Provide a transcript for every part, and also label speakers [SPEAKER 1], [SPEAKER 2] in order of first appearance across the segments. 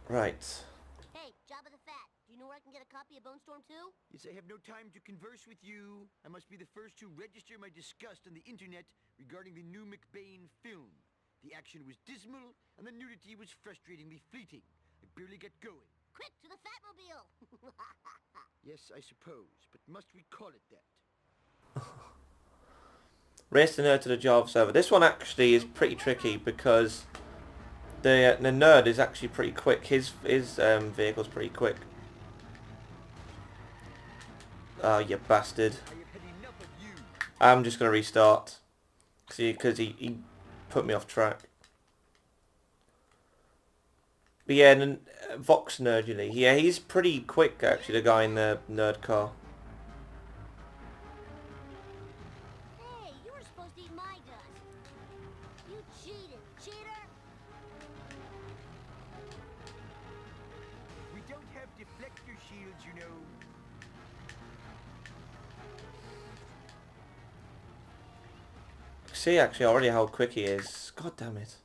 [SPEAKER 1] Right.
[SPEAKER 2] Hey, Jabba the Fat, do you know where I can get a copy of Bone Storm 2?
[SPEAKER 3] Yes, I have no time to converse with you. I must be the first to register my disgust on the internet regarding the new McBain film. The action was dismal, and the nudity was frustratingly fleeting. I barely got going.
[SPEAKER 2] Quick, to the Fatmobile!
[SPEAKER 3] Yes, I suppose, but must we call it that?
[SPEAKER 1] Race the nerd to the Java server. This one actually is pretty tricky because the nerd is actually pretty quick. His vehicle's pretty quick. Oh, you bastard.
[SPEAKER 3] I have had enough of you.
[SPEAKER 1] I'm just going to restart. Because he put me off track. But yeah, Vox Nerdly. Yeah, he's pretty quick actually, the guy in the nerd car.
[SPEAKER 2] Hey, you were supposed to eat my dust. You cheated, cheater!
[SPEAKER 3] We don't have deflector shields, you know.
[SPEAKER 1] See actually already how quick he is. God damn it.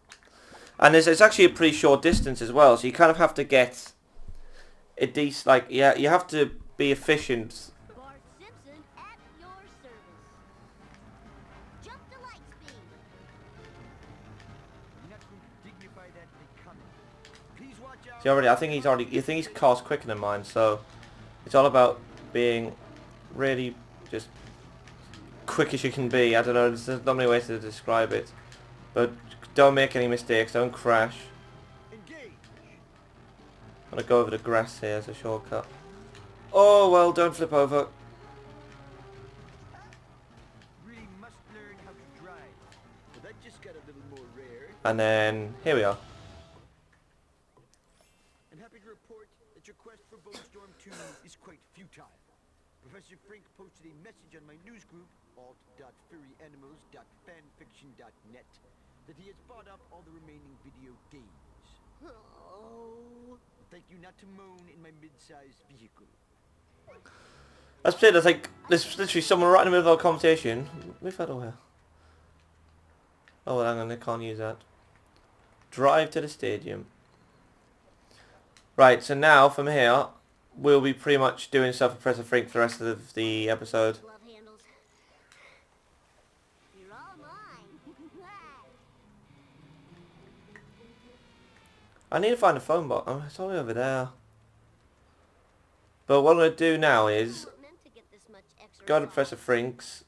[SPEAKER 1] And it's actually a pretty short distance as well, so you kind of have to get a decent, like, yeah, you have to be efficient.
[SPEAKER 2] Bart Simpson at your service. Jump to light speed.
[SPEAKER 3] I'm not going to dignify that by coming. Please watch out.
[SPEAKER 1] See already, I think his car's quicker than mine, so it's all about being really just quick as you can be. I don't know, there's not many ways to describe it, but don't make any mistakes, don't crash.
[SPEAKER 3] Engage.
[SPEAKER 1] I'm gonna go over the grass here as a shortcut. Oh well, don't flip over.
[SPEAKER 3] Really must learn how to drive. Well, that just got a little more rare.
[SPEAKER 1] And then here we are.
[SPEAKER 3] I'm happy to report that your quest for Bone Storm 2 is quite futile. Professor Frink posted a message on my news group, alt.furryanimals.fanfiction.net, that he has bought up all the remaining video games.
[SPEAKER 2] Oh.
[SPEAKER 3] Thank you not to moan in my mid-sized vehicle.
[SPEAKER 1] That's it, that's like, there's literally someone right in the middle of a conversation. Move that away. Oh well, hang on, I can't use that. Drive to the stadium. Right, so now from here, we'll be pretty much doing stuff with Professor Frink for the rest of the episode.
[SPEAKER 2] Glove handles. You're all mine.
[SPEAKER 1] I need to find a phone box. Oh, it's all the way over there. But what I'm going to do now is
[SPEAKER 2] Not meant to get this much extra
[SPEAKER 1] go to
[SPEAKER 2] sauce.
[SPEAKER 1] Professor Frink's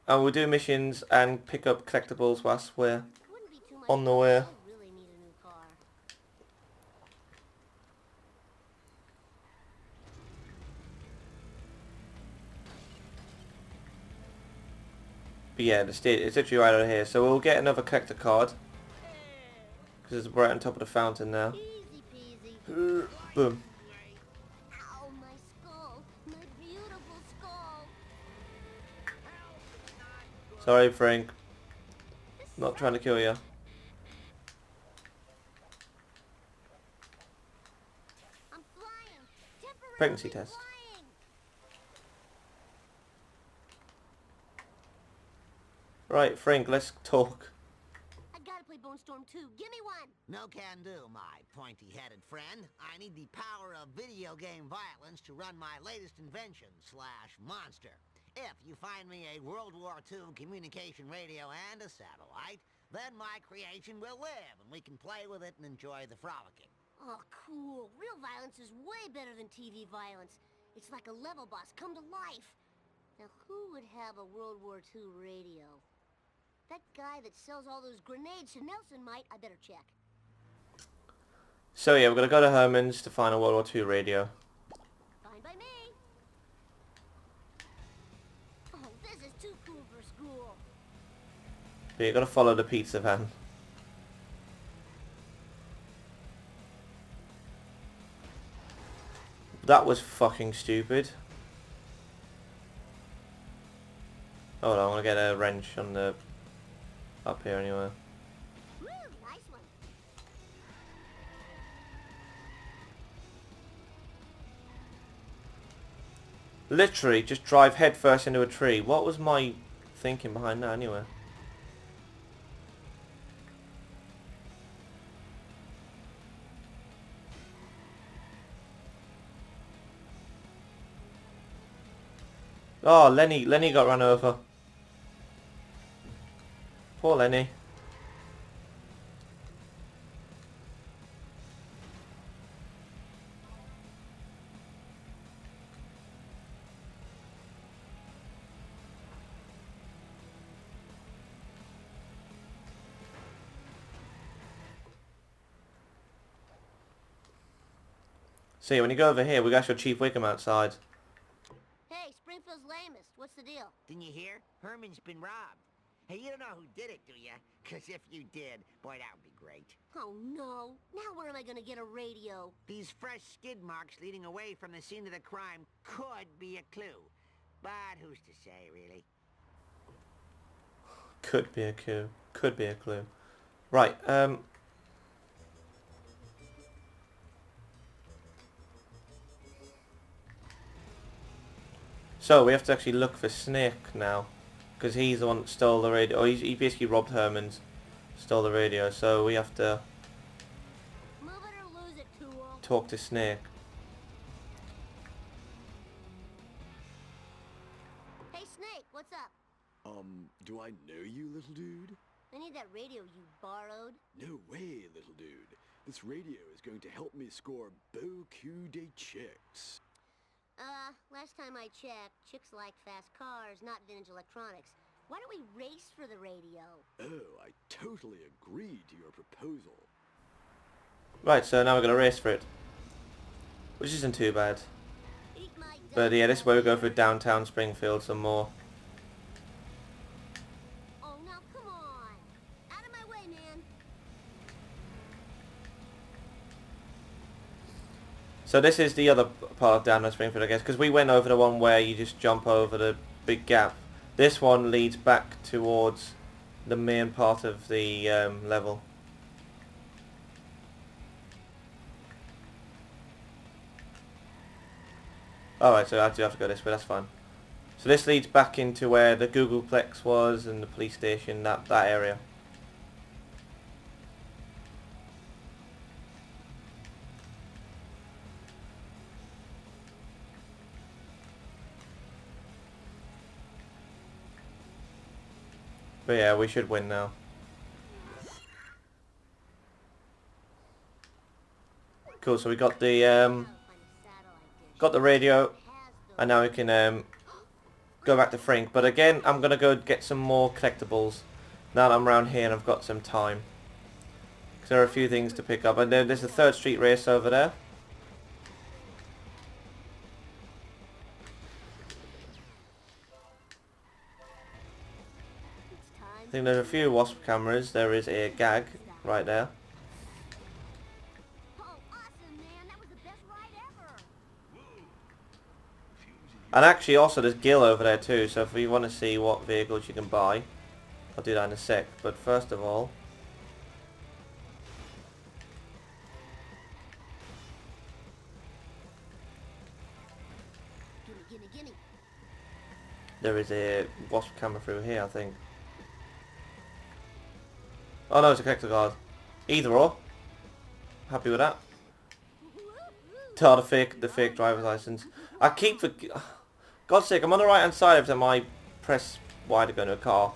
[SPEAKER 1] and we'll do missions and pick up collectibles whilst we're
[SPEAKER 2] Wouldn't be too much
[SPEAKER 1] on the
[SPEAKER 2] fun.
[SPEAKER 1] way.
[SPEAKER 2] I really need a new car.
[SPEAKER 1] But yeah, it's literally right over here. So we'll get another collector card because it's right on top of the fountain now.
[SPEAKER 2] Easy peasy.
[SPEAKER 1] Boom.
[SPEAKER 2] Ow, my skull. My beautiful skull.
[SPEAKER 1] Sorry, Frank.
[SPEAKER 2] This
[SPEAKER 1] Not trying to kill you.
[SPEAKER 2] I'm flying. Temporarily
[SPEAKER 1] Pregnancy test.
[SPEAKER 2] flying.
[SPEAKER 1] Right, Frank, let's talk.
[SPEAKER 2] I gotta play Bone Storm 2. Give me one.
[SPEAKER 4] No can do, my pointy-headed friend. I need the power of video game violence to run my latest invention / monster. If you find me a World War II communication radio and a satellite, then my creation will live and we can play with it and enjoy the frolicking.
[SPEAKER 2] Oh, cool. Real violence is way better than TV violence. It's like a level boss come to life. Now, who would have a World War II radio? That guy that sells all those grenades to Nelson might. I better check.
[SPEAKER 1] So yeah, we're going to go to Herman's to find a World War II radio.
[SPEAKER 2] Fine by me. Oh, this is too cool for school.
[SPEAKER 1] But you've got to follow the pizza van. That was fucking stupid. Hold on, I'm going to get a wrench on the... up here anyway.
[SPEAKER 2] Woo, nice one.
[SPEAKER 1] Literally, just drive headfirst into a tree. What was my thinking behind that anyway? Oh, Lenny got run over. Poor Lenny. See, when you go over here, we got your Chief Wickham outside.
[SPEAKER 2] Hey, Springfield's lamest. What's the deal?
[SPEAKER 4] Didn't you hear? Herman's been robbed. Hey, you don't know who did it, do ya? 'Cause if you did, boy, that would be great.
[SPEAKER 2] Oh, no. Now where am I gonna get a radio?
[SPEAKER 4] These fresh skid marks leading away from the scene of the crime could be a clue. But who's to say, really?
[SPEAKER 1] Could be a clue. Could be a clue. Right, so we have to actually look for Snake now, because he's the one that stole the radio. Oh, he basically robbed Herman's, stole the radio. So we have to
[SPEAKER 2] Move it or lose it, Tool.
[SPEAKER 1] talk to Snake.
[SPEAKER 2] Hey, Snake, what's up?
[SPEAKER 5] Do I know you, little dude?
[SPEAKER 2] I need that radio you borrowed.
[SPEAKER 5] No way, little dude. This radio is going to help me score beaucoup de chicks.
[SPEAKER 2] Last time I checked, chicks like fast cars, not vintage electronics. Why don't we race for the radio?
[SPEAKER 5] Oh, I totally agree to your proposal.
[SPEAKER 1] Right, so now we're going to race for it, which isn't too bad.
[SPEAKER 2] Eat my
[SPEAKER 1] But
[SPEAKER 2] dust.
[SPEAKER 1] yeah, this is where we go for downtown Springfield some more.
[SPEAKER 2] Oh, now come on. Out of my way, man.
[SPEAKER 1] So this is the other part of downtown Springfield, I guess, because we went over the one where you just jump over the big gap. This one leads back towards the main part of the level. Alright, so I do have to go this way, that's fine. So this leads back into where the Googleplex was and the police station, that area. But yeah, we should win now. Cool, so we got the radio, and now we can go back to Frink. But again, I'm gonna go get some more collectibles now that I'm around here and I've got some time. Because there are a few things to pick up. And then there's the 3rd Street race over there. I think there's a few wasp cameras. There is a gag right there.
[SPEAKER 2] Oh, awesome, man. That was the best ride ever.
[SPEAKER 1] And actually also there's Gil over there too, so if you want to see what vehicles you can buy, I'll do that in a sec. But first of all,
[SPEAKER 2] Gimme, gimme, gimme.
[SPEAKER 1] there is a wasp camera through here, I think. Oh no, it's a collector card. Either or. Happy with that. Oh, the fake driver's license. I keep God's sake, I'm on the right hand side every time I press Y to go into a car.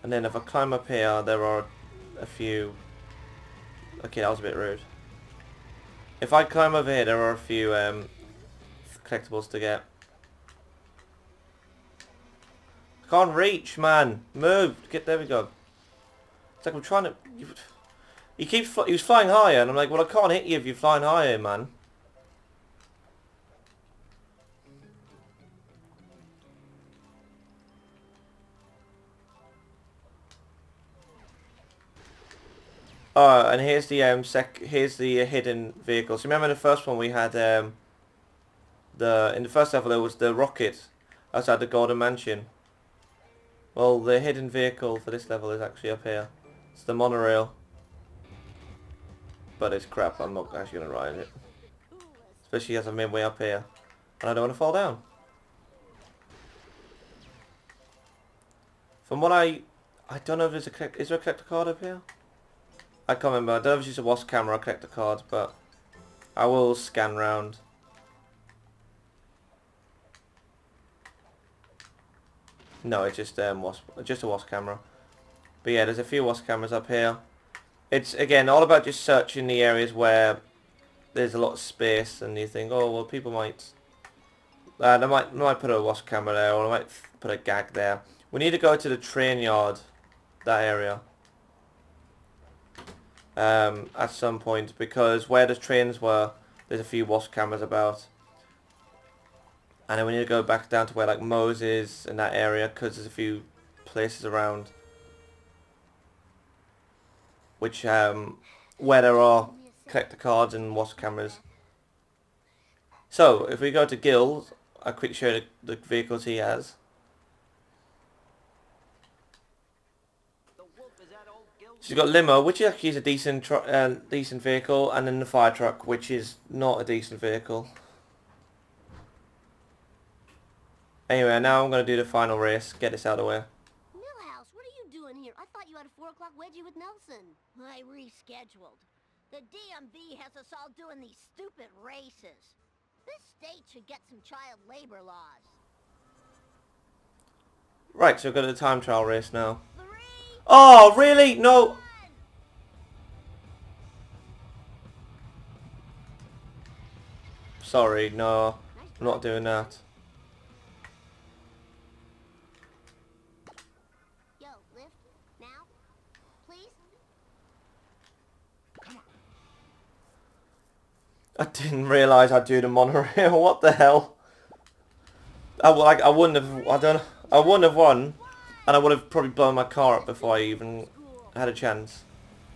[SPEAKER 1] And then if I climb up here, there are a few... Okay, that was a bit rude. If I climb over here, there are a few collectibles to get. I can't reach, man. Move. There we go. It's like I'm trying to... He was flying higher, and I'm like, well, I can't hit you if you're flying higher, man. Oh, and here's the hidden vehicle. So remember in the first one we had in the first level there was the rocket outside the Golden Mansion. Well, the hidden vehicle for this level is actually up here. It's the monorail. But it's crap. I'm not actually gonna ride it, especially as I'm way up here, and I don't want to fall down. From what I don't know if there's is there a collector card up here? I can't remember. I don't know if it's just a WASP camera or collector cards, but I will scan round. No, it's just just a WASP camera. But yeah, there's a few WASP cameras up here. It's again all about just searching the areas where there's a lot of space, and you think, oh well, people might, they might put a WASP camera there, or they might put a gag there. We need to go to the train yard, that area, at some point, because where the trains were, there's a few WASP cameras about. And then we need to go back down to where like Moe's is in that area, because there's a few places around which where there are collector cards and WASP cameras. So if we go to Guild, I'll quickly show you the vehicles he has. So you've got Limo, which actually is a decent decent vehicle, and then the fire truck, which is not a decent vehicle. Anyway, now I'm going to do the final race, get this out of the way.
[SPEAKER 2] Millhouse, what are you doing here? I thought you had a 4 o'clock wedgie with Nelson. I rescheduled. The DMV has us all doing these stupid races. This state should get some child labor laws.
[SPEAKER 1] Right, so we've got the time trial race now.
[SPEAKER 2] 3,
[SPEAKER 1] Oh, really? No.
[SPEAKER 2] 1.
[SPEAKER 1] Sorry, no. I'm not doing that.
[SPEAKER 2] Yo, lift. Now. Please.
[SPEAKER 1] I didn't realise I'd do the monorail. What the hell? I wouldn't have. I wouldn't have won, and I would have probably blown my car up before I even had a chance.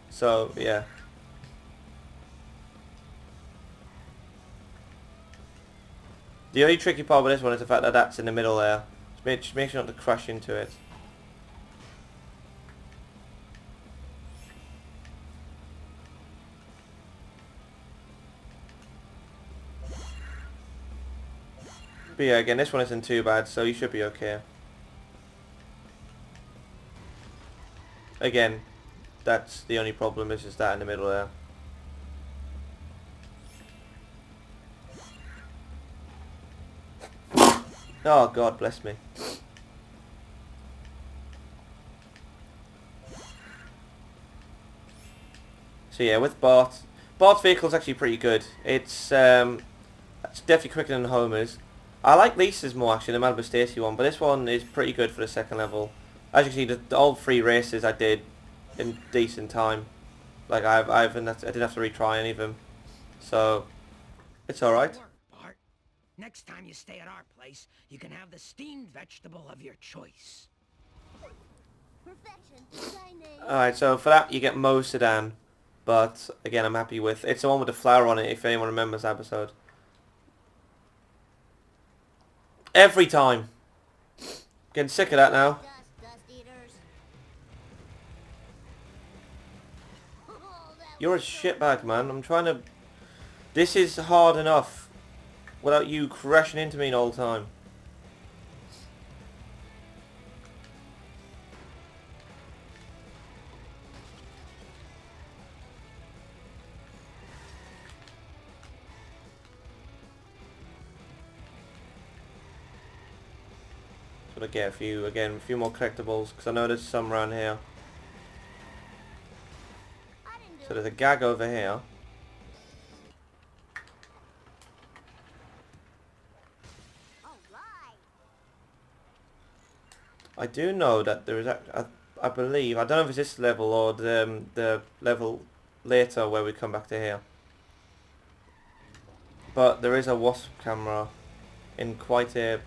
[SPEAKER 1] So yeah. The only tricky part with this one is the fact that that's in the middle there. Just make sure not to crash into it. But yeah, again, this one isn't too bad, so you should be okay. Again, that's the only problem, is just that in the middle there. Oh God, bless me. So yeah, with Bart's vehicle's actually pretty good. It's definitely quicker than Homer's. I like Lisa's more actually, the Malibu Stacy one, but this one is pretty good for the second level. As you can see, the all 3 races I did in decent time. Like I didn't have to retry any of them, so it's all right.
[SPEAKER 6] Bart. Next time you stay at our place, you can have the steamed vegetable of your choice.
[SPEAKER 2] Perfection.
[SPEAKER 1] All right, so for that you get Moe's sedan, but again I'm happy with it's the one with the flower on it. If anyone remembers that episode. Every time. Getting sick of that now.
[SPEAKER 2] Dust eaters. Oh, that
[SPEAKER 1] You're a
[SPEAKER 2] was so
[SPEAKER 1] shitbag, man. I'm trying to... This is hard enough without you crashing into me all the time. Gotta get a few more collectibles, because I know there's some around here.
[SPEAKER 2] I didn't do
[SPEAKER 1] So
[SPEAKER 2] it.
[SPEAKER 1] there's a gag over here.
[SPEAKER 2] All right.
[SPEAKER 1] I do know that there is I believe, I don't know if it's this level or the level later where we come back to here. But there is a WASP camera in quite a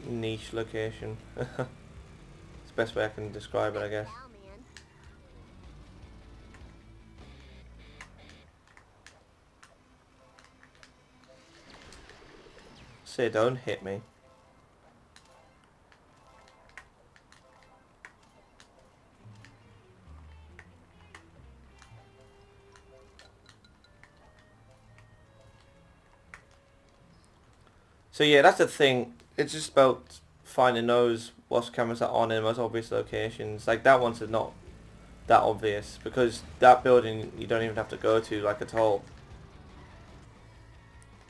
[SPEAKER 1] niche location. It's the best way I can describe it, I guess.
[SPEAKER 2] Now, man.
[SPEAKER 1] Say, don't hit me. So yeah, that's the thing. It's just about finding those WASP cameras that are on in the most obvious locations. Like that one's not that obvious, because that building you don't even have to go to like at all.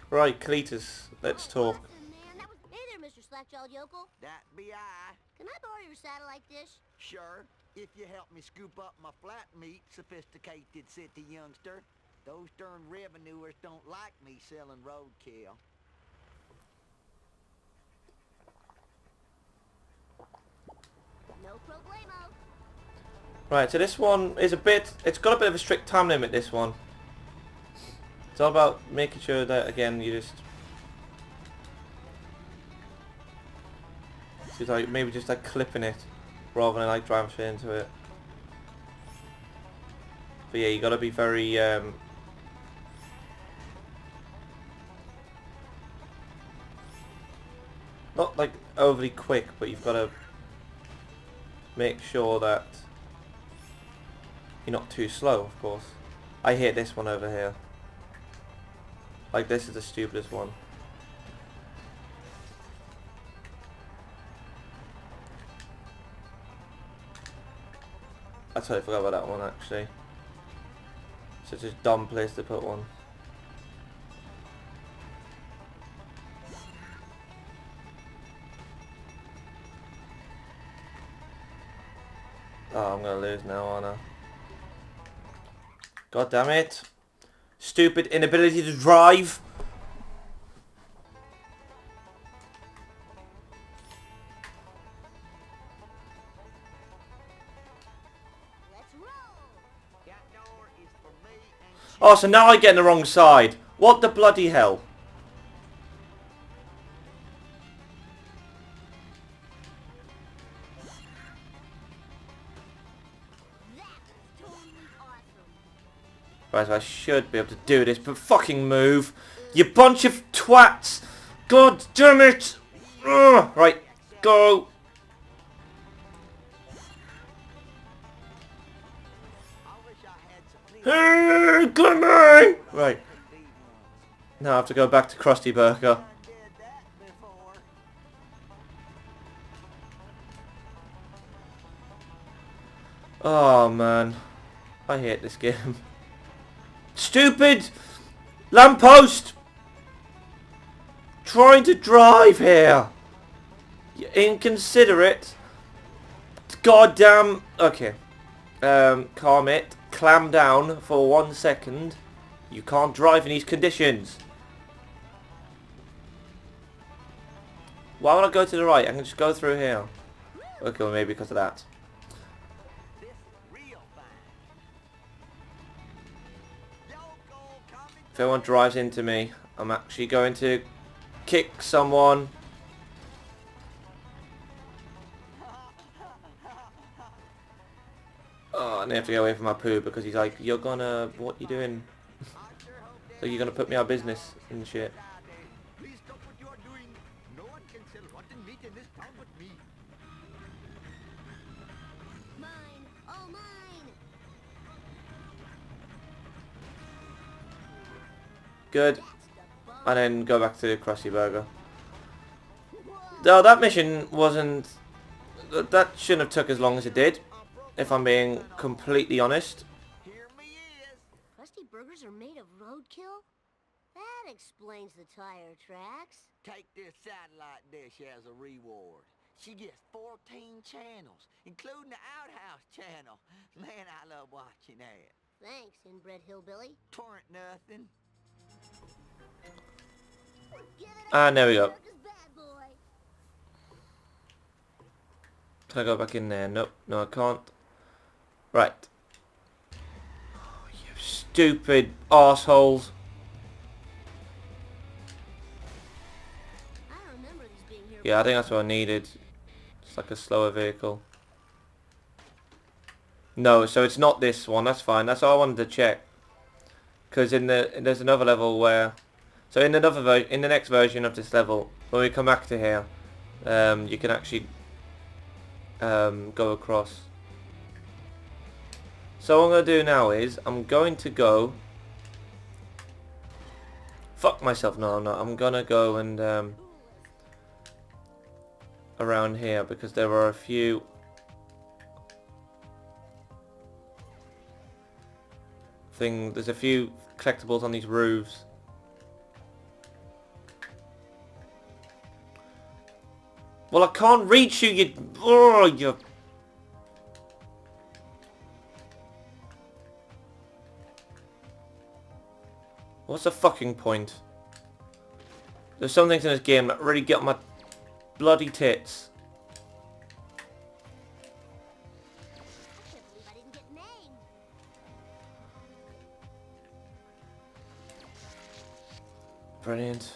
[SPEAKER 1] Right, Cletus, let's talk.
[SPEAKER 2] Awesome, man. That was... Hey there, Mr. Slack-jawed Yokel.
[SPEAKER 3] That be I.
[SPEAKER 2] Can I borrow your satellite dish?
[SPEAKER 3] Sure, if you help me scoop up my flat meat, sophisticated city youngster. Those darn revenuers don't like me selling roadkill.
[SPEAKER 2] No problemo.
[SPEAKER 1] Right, so this one is it's got a bit of a strict time limit, this one. It's all about making sure that, again, you just... It's like, maybe just like clipping it, rather than like driving straight into it. But yeah, you gotta be very, not like overly quick, but you've gotta make sure that you're not too slow, of course. I hate this one over here. Like, this is the stupidest one. I totally forgot about that one, actually. Such a dumb place to put one. Oh, I'm gonna lose now, aren't I? God damn it. Stupid inability to drive.
[SPEAKER 2] Let's roll.
[SPEAKER 3] That door is for me and
[SPEAKER 1] Oh, so now I get on the wrong side. What the bloody hell?
[SPEAKER 2] That's totally awesome.
[SPEAKER 1] Right, so I should be able to do this, but fucking move. You bunch of twats. God damn it. Ugh. Right, go.
[SPEAKER 3] I wish I had some
[SPEAKER 1] Come on. Right, now I have to go back to Krusty Burger.
[SPEAKER 3] did that before.
[SPEAKER 1] Oh man, I hate this game. Stupid lamppost! Trying to drive here. You inconsiderate. Goddamn. Okay. Calm it. Clam down for 1 second. You can't drive in these conditions. Why would I go to the right? I can just go through here. Okay, well, maybe because of that.
[SPEAKER 3] This is real fine. Yokel coming.
[SPEAKER 1] If anyone drives into me, I'm actually going to kick someone. Oh, and I have to get away from my poo because he's like, you're gonna, what you doing?
[SPEAKER 3] I sure hope
[SPEAKER 1] So you're gonna put me out of business and shit.
[SPEAKER 3] Please stop what you are doing. No one can sell rotten meat in this town but me.
[SPEAKER 2] Mine. All mine.
[SPEAKER 1] Good.
[SPEAKER 2] That's the bomb.
[SPEAKER 1] And then go back to Krusty Burger. No, that mission wasn't... That shouldn't have took as long as it did, if I'm being completely honest.
[SPEAKER 3] Here me is.
[SPEAKER 2] Krusty Burgers are made of roadkill? That explains the tire tracks.
[SPEAKER 3] Take this satellite dish as a reward. She gets 14 channels, including the Outhouse channel. Man, I love watching that.
[SPEAKER 2] Thanks, inbred hillbilly.
[SPEAKER 3] Torrent nothing.
[SPEAKER 2] Give it up,
[SPEAKER 1] And there we go.
[SPEAKER 2] America's bad boy.
[SPEAKER 1] Can I go back in there? Nope. No, I can't. Right. Oh, you stupid arseholes.
[SPEAKER 2] I don't remember these being here.
[SPEAKER 1] Yeah, I think that's what I needed. It's like a slower vehicle. No, so it's not this one. That's fine. That's all I wanted to check. Because there's another level where... So in the next version of this level, when we come back to here, you can actually go across. So what I'm going to do now is, I'm going to go... Fuck myself, no I'm not. I'm going to go and... around here, because there are a few... thing. There's a few collectibles on these roofs. Well, I can't reach you, you... Oh, you... What's the fucking point? There's some things in this game that really get on my bloody tits.
[SPEAKER 2] I can't believe I didn't get named.
[SPEAKER 1] Brilliant.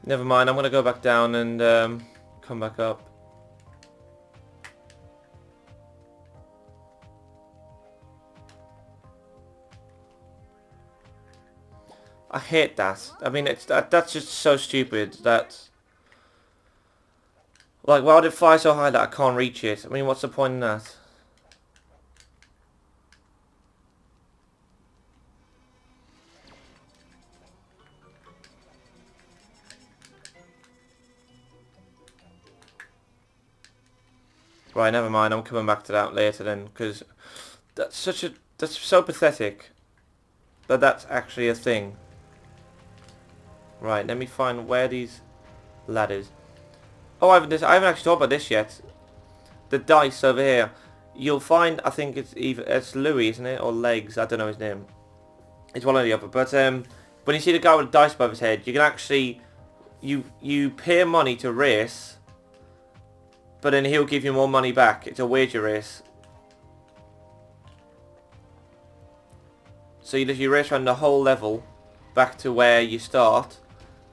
[SPEAKER 1] Never mind, I'm gonna go back down and come back up. I hate that. I mean, that's just so stupid. That, like, why would it fly so high that I can't reach it? I mean, what's the point in that? Right, never mind. I'm coming back to that later then, because that's so pathetic that that's actually a thing. Right, let me find where these ladders. Oh, I haven't actually talked about this yet. The dice over here. You'll find, I think it's Louis, isn't it, or Legs? I don't know his name. It's one or the other. But when you see the guy with the dice above his head, you can actually you pay money to race. But then he'll give you more money back. It's a wager race. So you race around the whole level back to where you start,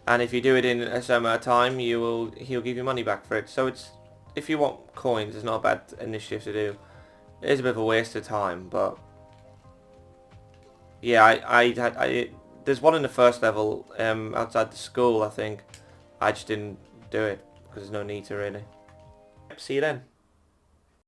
[SPEAKER 1] and if you do it in a certain amount of time, he'll give you money back for it. So it's, if you want coins, it's not a bad initiative to do. It is a bit of a waste of time, but yeah, there's one in the first level outside the school. I think I just didn't do it because there's no need to really. See you then.